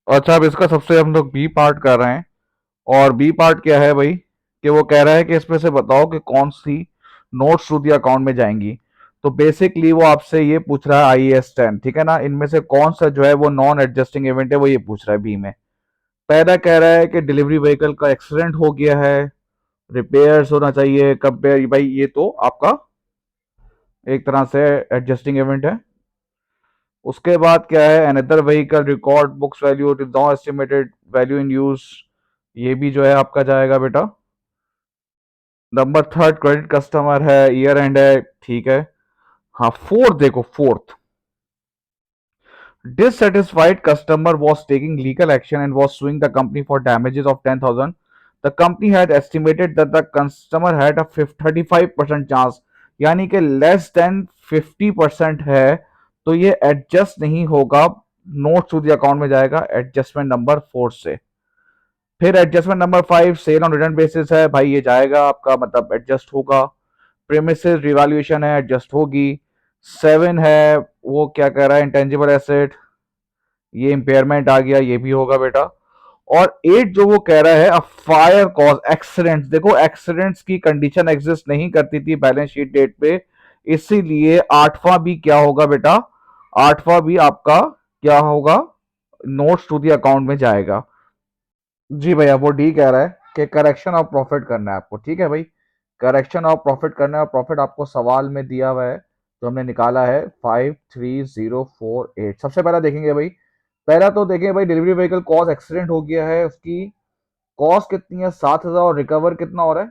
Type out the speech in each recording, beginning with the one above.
अच्छा, अब इसका सबसे हम लोग बी पार्ट कर रहे हैं। और बी पार्ट क्या है भाई, कि वो कह रहा है कि इसमें से बताओ कि कौन सी नोट्स टू दी अकाउंट में जाएंगी। तो बेसिकली वो आपसे ये पूछ रहा है IAS 10, ठीक है ना, इनमें से कौन सा जो है वो नॉन एडजस्टिंग इवेंट है, वो ये पूछ रहा है बी में। पहला कह रहा है कि डिलीवरी व्हीकल का एक्सीडेंट हो गया है, रिपेयर्स होना चाहिए कब भाई, ये तो आपका एक तरह से एडजस्टिंग इवेंट है। उसके बाद क्या है, another vehicle record books value it is not estimated value in use, ये भी जो है आपका जाएगा बेटा। नंबर थर्ड क्रेडिट कस्टमर है, ईयर एंड है, ठीक है। हाँ, फोर्थ देखो, fourth dissatisfied customer was taking legal action and was suing the company for damages of 10,000. The company had estimated that the customer had a 35% chance, यानी कि less than 50% है, तो ये एडजस्ट नहीं होगा, नोट टू द अकाउंट में जाएगा adjustment number 4 से। फिर adjustment number 5 sale on return basis है, भाई ये जाएगा आपका, मतलब एडजस्ट होगा। प्रेमिसेस रिवैल्यूएशन है, एडजस्ट होगी। 7 है, वो क्या कह रहा है, इंटेंजिबल एसेट, ये इंपेयरमेंट आ गया, ये भी होगा बेटा। और 8 जो वो कह रहा है, अ फायर कॉज एक्सीडेंट्स, देखो एक्सीडेंट्स की कंडीशन एग्जिस्ट नहीं करती थी बैलेंस शीट डेट पे, इसीलिए आठवां भी क्या होगा बेटा, आठवां भी आपका क्या होगा, नोट्स टू दी अकाउंट में जाएगा। जी भैया, वो डी कह रहा है कि करेक्शन ऑफ प्रॉफिट करना है आपको, ठीक है भाई, करेक्शन ऑफ प्रॉफिट करना है। और प्रॉफिट आपको सवाल में दिया हुआ है, जो हमने निकाला है 53048। सबसे पहला देखेंगे भाई, पहला तो देखें भाई, डिलीवरी व्हीकल कॉज एक्सीडेंट हो गया है, उसकी कॉस्ट कितनी है 7,000 और रिकवर कितना हो रहा है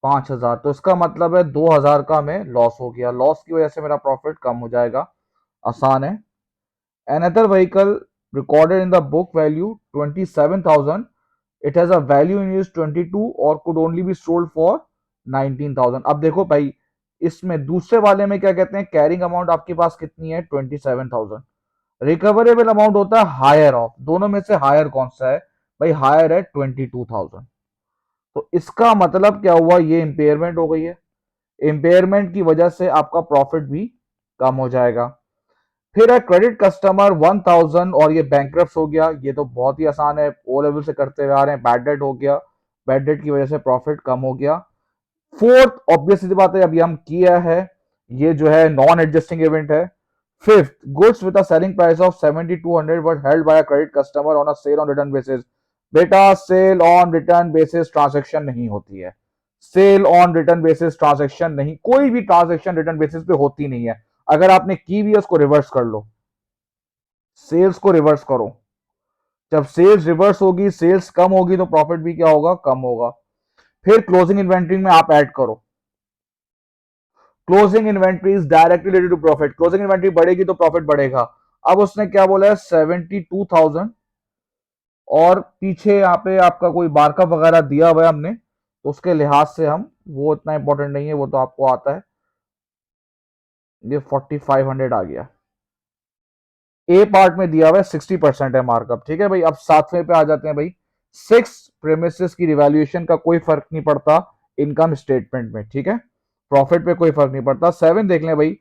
5,000, तो इसका मतलब है 2,000 का हमें लॉस हो गया, लॉस की वजह से मेरा प्रॉफिट कम हो जाएगा, आसान है। Another vehicle recorded in the book value 27,000. It has a value in use 22 और could only be sold for 19,000। अब देखो भाई, इसमें दूसरे वाले में क्या कहते हैं, कैरिंग अमाउंट आपके पास कितनी है 27,000, रिकवरेबल अमाउंट होता है हायर ऑफ, दोनों में से हायर कौन सा है भाई, हायर है 22,000। तो इसका मतलब क्या हुआ, ये इंपेयरमेंट हो गई है, इंपेयरमेंट की वजह से आपका प्रॉफिट भी कम हो जाएगा। फिर है क्रेडिट कस्टमर 1,000 और ये बैंक्रप्ट हो गया, ये तो बहुत ही आसान है, ओ लेवल से करते हुए आ रहे हैं। बैड डेट हो गया, बैड डेट की वजह से प्रॉफिट कम हो गया। फोर्थ ऑब्वियस सी बात है, अभी हम किया है, ये जो है नॉन एडजस्टिंग इवेंट है। Fifth, goods with a selling price of 7200 but held by a credit customer on a sale on return basis. बेटा sale on return basis transaction नहीं होती है, sale on return basis transaction नहीं, कोई भी transaction return basis पे होती नहीं है। अगर आपने की भी है उसको रिवर्स कर लो, सेल्स को रिवर्स करो, जब सेल्स रिवर्स होगी, सेल्स कम होगी, तो प्रॉफिट भी क्या होगा, कम होगा। फिर क्लोजिंग इन्वेंट्री में आप ऐड करो, closing inventory is directly related to profit, closing inventory बढ़ेगी तो प्रॉफिट बढ़ेगा। अब उसने क्या बोला है 72,000, और पीछे यहाँ पे आपका कोई मार्कअप वगैरह दिया हुआ है हमने, तो उसके लिहाज से हम, वो इतना इंपॉर्टेंट नहीं है, वो तो आपको आता है। ये 4500 आ गया, ए पार्ट में दिया हुआ है 60% है मार्कअप, ठीक है भाई। अब सातवें पे आ जाते हैं भाई, सिक्स प्रेमिसेस की रिवैल्यूएशन का कोई फर्क नहीं पड़ता इनकम स्टेटमेंट में, ठीक है, प्रॉफिट पे कोई फर्क नहीं पड़ता। 7 देख लें भाई,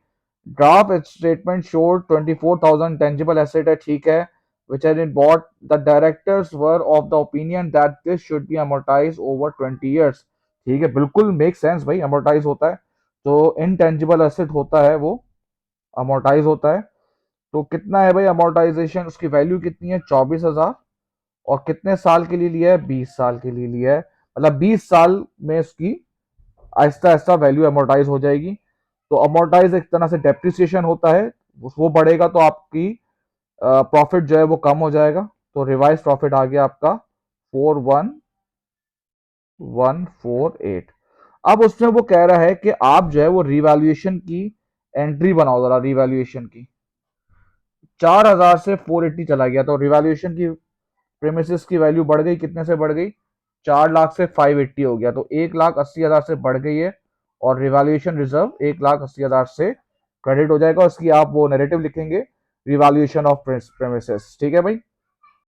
draft statement showed 24,000 tangible asset है, ठीक है, which had been bought, the directors were of the opinion that this should be amortized over 20 years। ठीक है, बिल्कुल मेक सेंस भाई, amortize होता है, तो इनटेंजिबल एसेट होता है वो amortize होता है। तो कितना है भाई अमोर्टाइजेशन, उसकी वैल्यू कितनी है 24,000, और कितने साल के लिए लिया है 20 साल के लिए लिया है, मतलब 20 साल में इसकी आहिस्ता आहिस्ता वैल्यू अमोर्टाइज हो जाएगी। तो अमोर्टाइज एक तरह से डेप्रिसिएशन होता है, वो बढ़ेगा तो आपकी प्रॉफिट जो है वो कम हो जाएगा। तो रिवाइज प्रॉफिट आ गया आपका 41,148। अब उसमें वो कह रहा है कि आप जो है वो रिवैल्यूएशन की एंट्री बनाओ जरा, रिवैल्यूएशन की 4,000 से 480 चला गया, तो रिवैल्यूएशन की प्रेमिसेस की वैल्यू बढ़ गई, कितने से बढ़ गई 4,00,000 से 580 हो गया, तो 1,80,000 से बढ़ गई है। और रिवैल्यूएशन रिजर्व 1,80,000 से क्रेडिट हो जाएगा, उसकी आप वो नैरेटिव लिखेंगे, रिवैल्यूएशन ऑफ प्रेमिसेस, ठीक है भाई।